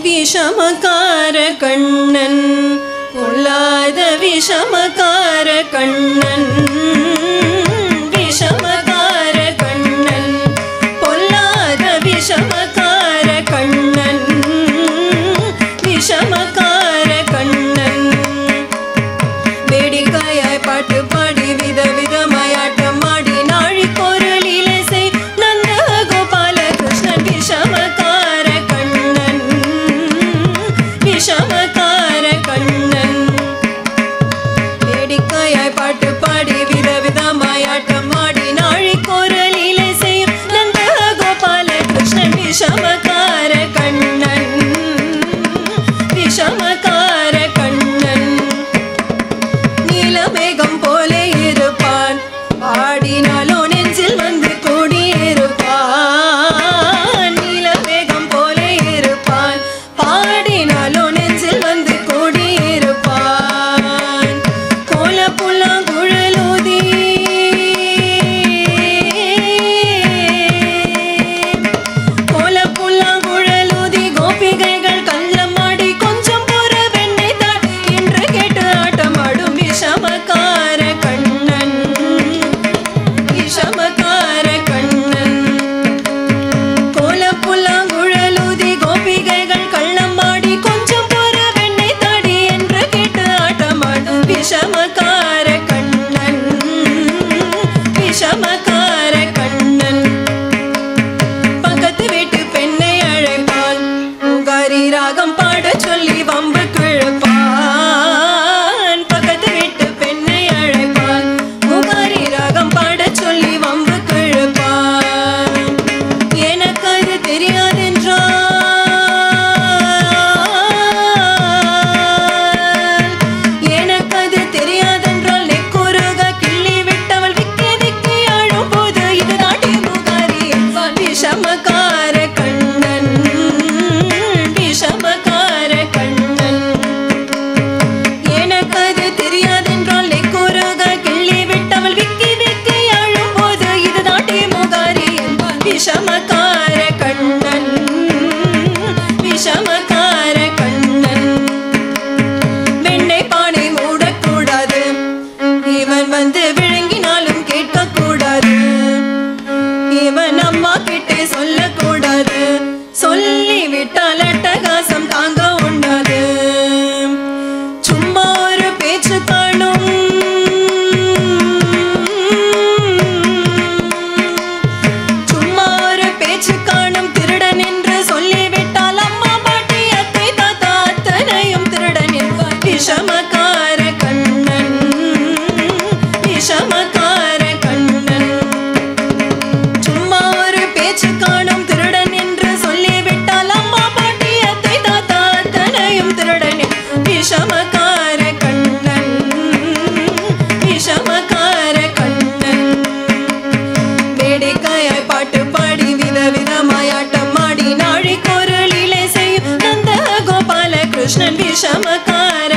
விஷமகார கண்ணன் பொல்லாத விஷமகார கண்ணன் விஷமகார கண்ணன் பொல்லாத விஷமகார கண்ணன் விஷமகார கண்ணன் வேடிக்கையாய் பாட்டு பாடி விதவிதமாய் ஆட்டம் ஆடி நாழிக்கொரு லீலை செய் நந்த கோபால கிருஷ்ணன் விஷமகார கண்ணன் விஷமகார கண்ணன் வேடிக்கையாய் பாட்டு பாடி விதவிதமாய் ஆட்டம் ஆடி நாழிக்கொரு லீலை செய் நந்த கோபால கிருஷ்ணன் விஷமகார கண்ணன் விஷமகார கண்ணன் நீலமேகம் போலே இருப்பான் ஆடினாலோ நெஞ்சில் வந்து கூடியிருப்பான் நீலமேகம் போலே இருப்பான் பாடினாலோ நெஞ்சில் வந்து கூடியிருப்பான் கோலப்புல்லாங்குழலூதி கோலப்புல்லாங்குழலூதி கோபிகைகள் கள்ளமாடி கொஞ்சம் பொற வெண்ணை தான் என்று கேட்டு ஆட்டமாடும் விஷமகார கண்ணன் விஷமகார கண்ணன் கோலப்புல்லாங்குழலூதி கோபிகைகள் கள்ளமாடி கொஞ்சம் பொற வெண்ணை தாடி என்று கேட்டு ஆட்டமாடும் விஷமகார கண்ணன் விஷமகார கண்ணன் பக்கத்து வீட்டு பெண்ணை அழைப்பான் உகாரி ராகம் பாட சொல்லி வம்பு கிழப்பான் பக்கத்து வீட்டு பெண்ணை அழைப்பான் உகாரி ராகம் பாட சொல்லி வம்பு கிழப்பான் எனக்கு அது தெரியாதென்றால் எனக்கு அது தெரியாதென்றால் நெக்குருக கிள்ளி விட்டவள் விக்கி விக்கி அழும் போது இது நாட்டி முகாரி என்பான் விஷமகார கண்ணன் விஷமகார கண்ணன் எனக்கு அது தெரியாதென்றால் நெக்குருக கிள்ளி விட்டவள் விக்கி விக்கி அழும் போது இது நாட்டி முகாரி என்பான் விஷமகார கண்ணன் விஷமகார கண்ணன் வெண்ணை பானை மூடக்கூடாது இவன் வந்து விழுங்கினாலும் கேட்கக்கூடாது இவன் அம்மா கிட்டே சொல்லக்கூடாது சொல்லிவிட்டால் அட்டகாசம் தாங்க உண்டாது சும்மா ஒரு பேச்சு காணும் சும்மா ஒரு பேச்சு காணும் திருடன் என்று சொல்லிவிட்டால் அம்மா பாட்டி அத்தை தாத்தா அத்தனையும் திருடன் என்பார் விஷமகார கண்ணன் விஷமகார கண்ணன் சும்மா ஒரு பேச்சு காணும் திருடன் என்று சொல்லிவிட்டால் அம்மா பாட்டி அத்தை தாத்தா அத்தனையும் திருடன் விஷமகார கண்ணன் விஷமகார கண்ணன் வேடிக்கையாய் பாட்டு பாடி விதவிதமாய் ஆட்டம் ஆடி நாழிக்கொரு லீலை செய்யும் நந்த கோபால கிருஷ்ணன் விஷமகார